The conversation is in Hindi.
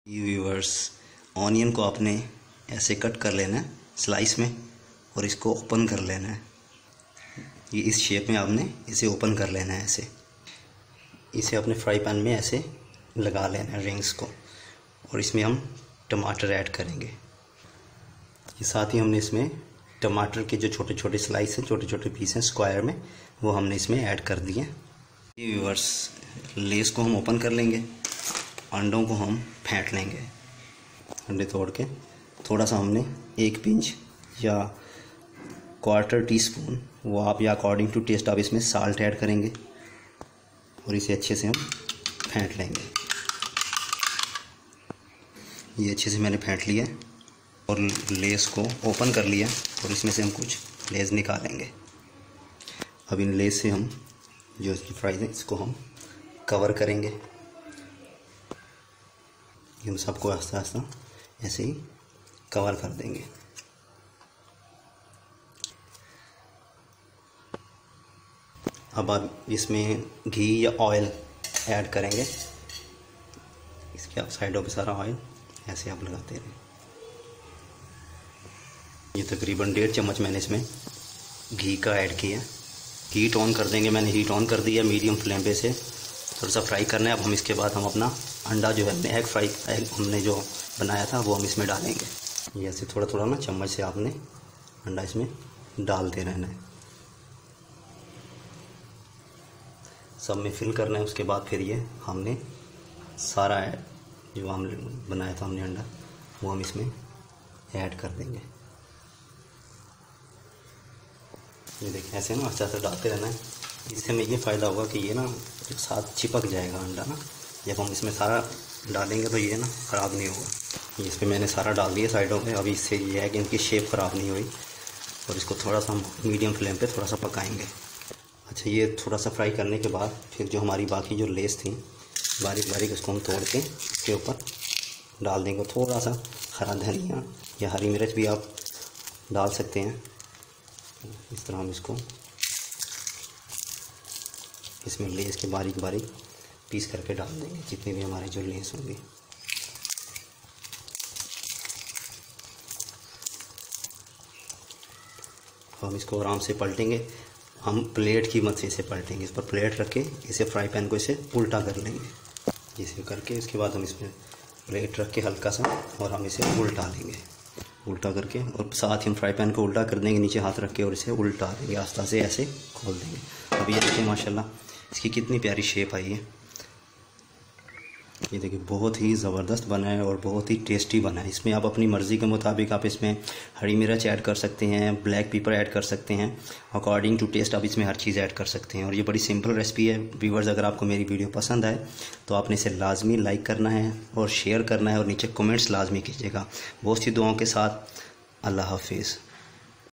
व्यूअर्स, ऑनियन को आपने ऐसे कट कर लेना है स्लाइस में और इसको ओपन कर लेना है। ये इस शेप में आपने इसे ओपन कर लेना है। इसे अपने फ्राई पैन में ऐसे लगा लेना है रिंग्स को, और इसमें हम टमाटर ऐड करेंगे। ये साथ ही हमने इसमें टमाटर के जो छोटे छोटे स्लाइस हैं, छोटे छोटे पीस हैं स्क्वायर में, वो हमने इसमें ऐड कर दिए। व्यूअर्स, लेस को हम ओपन कर लेंगे, अंडों को हम फेंट लेंगे। अंडे तोड़ के थोड़ा सा हमने 1 पिंच या 1/4 टीस्पून, वो आप या अकॉर्डिंग टू टेस्ट आप इसमें साल्ट ऐड करेंगे और इसे अच्छे से हम फेंट लेंगे। ये अच्छे से मैंने फेंट लिया और लेस को ओपन कर लिया और इसमें से हम कुछ लेस निकालेंगे। अब इन लेस से हम जो इसकी फ्राइज है इसको हम कवर करेंगे। हम सबको आस्ता आस्ता ऐसे ही कवर कर देंगे। अब आप इसमें घी या ऑयल ऐड करेंगे। इसके आप साइडों पे सारा ऑयल ऐसे आप लगाते रहें। ये तकरीबन 1.5 चम्मच मैंने इसमें घी का ऐड किया। हीट ऑन कर देंगे, मैंने हीट ऑन कर दिया मीडियम फ्लेम पे से थोड़ा सा फ्राई करना है। अब हम इसके बाद हम अपना अंडा जो है एग हमने जो बनाया था वो हम इसमें डालेंगे। ये ऐसे थोड़ा थोड़ा ना चम्मच से आपने अंडा इसमें डालते रहना है, सब में फिल करना है। उसके बाद फिर ये हमने सारा जो हम बनाया था हमने अंडा, वो हम इसमें ऐड कर देंगे। ये देखिए ऐसे ना अच्छा सा डालते रहना है। इससे हमें ये फ़ायदा होगा कि ये ना साथ चिपक जाएगा अंडा ना। जब हम इसमें सारा डालेंगे तो ये ना ख़राब नहीं होगा। इस पर मैंने सारा डाल दिया साइडों पे। अभी इससे ये है कि इनकी शेप ख़राब नहीं हुई, और इसको थोड़ा सा हम मीडियम फ्लेम पे थोड़ा सा पकाएंगे। अच्छा, ये थोड़ा सा फ्राई करने के बाद फिर जो हमारी बाकी जो लेस थी बारीक बारीक, उसको हम तोड़ के इसके ऊपर डाल देंगे। थोड़ा सा हरा धनिया या हरी मिर्च भी आप डाल सकते हैं। इस तरह हम इसको इसमें लेस के बारीक बारीक पीस करके डाल देंगे, जितने भी हमारे जो लेस होंगे। हम इसको आराम से पलटेंगे। हम प्लेट की मदद से इसे पलटेंगे। इस पर प्लेट रख के इसे फ्राई पैन को इसे उल्टा कर लेंगे। इसे करके इसके बाद हम इसमें प्लेट रख के हल्का सा और हम इसे उल्टा लेंगे, उल्टा करके, और साथ ही हम फ्राई पैन को उल्टा कर देंगे, नीचे हाथ रख के, और इसे उल्टा देंगे, आस्ता से ऐसे खोल देंगे। अब ये देखिए माशाल्लाह इसकी कितनी प्यारी शेप आई है। ये देखिए बहुत ही ज़बरदस्त बना है और बहुत ही टेस्टी बना है। इसमें आप अपनी मर्ज़ी के मुताबिक आप इसमें हरी मिर्च ऐड कर सकते हैं, ब्लैक पेपर ऐड कर सकते हैं, अकॉर्डिंग टू टेस्ट आप इसमें हर चीज़ ऐड कर सकते हैं। और ये बड़ी सिंपल रेसिपी है। व्यूअर्स, अगर आपको मेरी वीडियो पसंद आए तो आपने इसे लाजमी लाइक करना है और शेयर करना है, और नीचे कमेंट्स लाजमी कीजिएगा। बहुत सी दुआओं के साथ। अल्लाह हाफिज़।